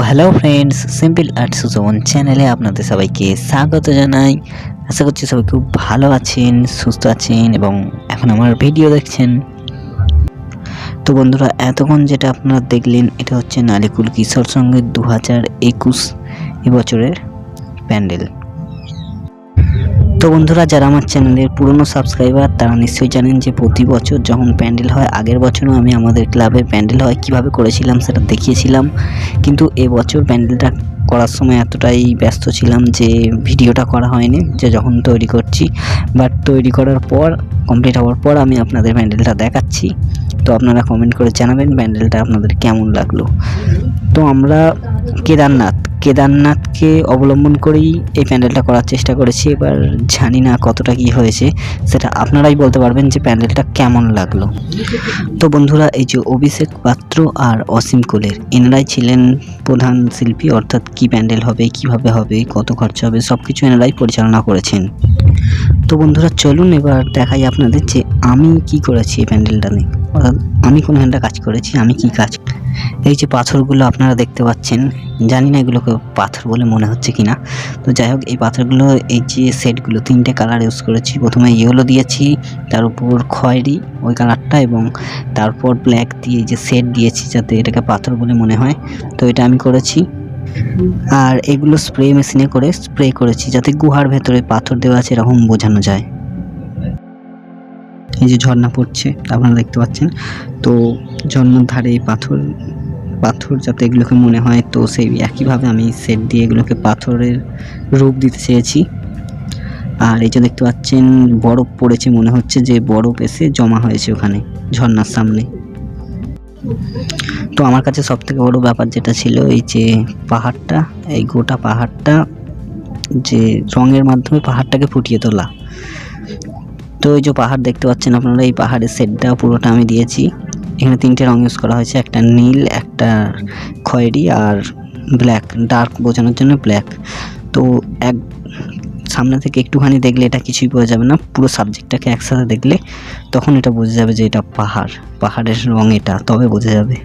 Hello friends, simple arts zone চ্যানেলে আপনাদের সবাইকে স্বাগত জানাই। আশা করছি সবাই খুব ভালো আছেন, সুস্থ আছেন এবং এখন আমার ভিডিও দেখছেন। তো বন্ধুরা, এতক্ষণ যেটা আপনারা দেখলেন এটা হচ্ছে নালিকুল কিশোর সঙ্গীত 2021 এবছরের প্যান্ডেল। তো বন্ধুরা, যারা আমার চ্যানেলের পুরনো সাবস্ক্রাইবার তারা নিশ্চয়ই জানেন যে প্রতি বছর যখন প্যান্ডেল হয়, আগের বছরও আমি আমাদের ক্লাবে প্যান্ডেল হয় কিভাবে করেছিলাম সেটা দেখিয়েছিলাম। কিন্তু এবছর প্যান্ডেলটা করার সময় এতটাই ব্যস্ত ছিলাম যে ভিডিওটা করা হয়নি, যে যখন তৈরি করছি। বাট তৈরি করার পর, কমপ্লিট হওয়ার পর আমি আপনাদের প্যান্ডেলটা দেখাচ্ছি। তো আপনারা কমেন্ট করে জানাবেন প্যান্ডেলটা আপনাদের কেমন লাগলো। তো আমরা কেদারনাথকে অবলম্বন করেই এই প্যান্ডেলটা করার চেষ্টা করেছি। এবার জানি না কতটা কি হয়েছে, সেটা আপনারাই বলতে পারবেন যে প্যান্ডেলটা কেমন লাগলো। তো বন্ধুরা, এই যে অভিষেক পাত্র আর অসীম কোলের, এনারাই ছিলেন প্রধান শিল্পী, অর্থাৎ কি প্যান্ডেল হবে, কিভাবে হবে, কত খরচা হবে, সব কিছু এনারাই পরিচালনা করেছেন। তো বন্ধুরা, চলুন এবার দেখাই আপনাদের যে আমি কি করেছি এই প্যান্ডেলটা নিয়ে, অর্থাৎ আমি কোনখানটা কাজ করেছি, আমি কি কাজ। এই যে পাথরগুলো আপনারা দেখতে পাচ্ছেন, জানি না এগুলোকে পাথর বলে মনে হচ্ছে কিনা। তো যাই হোক, এই পাথরগুলো, এই যে সেটগুলো 3টে কালার ইউজ করেছি। প্রথমে ইয়েলো দিয়েছি, তার উপর খয়েরি ওই কালারটা, এবং তারপর ব্ল্যাক দিয়ে যে সেট দিয়েছি যাতে এটাকে পাথর বলে মনে হয়। তো এটা আমি করেছি। আর এগুলো স্প্রে মেশিনে করে স্প্রে করেছি যাতে গুহার ভেতরে পাথর দেওয়া আছে এরকম বোঝানো যায়। এই যে ঝর্ণা পড়ছে আপনারা দেখতে পাচ্ছেন। তো ঝর্ণার ধারে পাথর যাতে এগুলোকে মনে হয়, তো সেই একইভাবে আমি সেট দিয়ে এগুলোকে পাথরের রূপ দিতে চেয়েছি। আর এই যে দেখতে পাচ্ছেন বরফ পড়েছে, মনে হচ্ছে যে বরফ এসে জমা হয়েছে ওখানে ঝর্ণার সামনে। তো আমার কাছে সবথেকে বড় ব্যাপার যেটা ছিল, এই যে পাহাড়টা, এই গোটা পাহাড়টা যে রঙের মাধ্যমে পাহাড়টাকে ফুটিয়ে তোলা। তো এই যে পাহাড় দেখতে পাচ্ছেন আপনারা, এই পাহাড়ের সেটটা পুরোটা আমি দিয়েছি। এখানে 3টে রং ইউজ করা হয়েছে, একটা নীল, একটা খয়েরি আর ব্ল্যাক, ডার্ক বোঝানোর জন্য ব্ল্যাক। তো এক সামনে থেকে একটুখানি দেখলে এটা কিছুই বোঝা যাবে না, পুরো সাবজেক্টটাকে একসাথে দেখলে তখন এটা বোঝা যাবে যে এটা পাহাড়ের রং, এটা তবে বোঝা যাবে।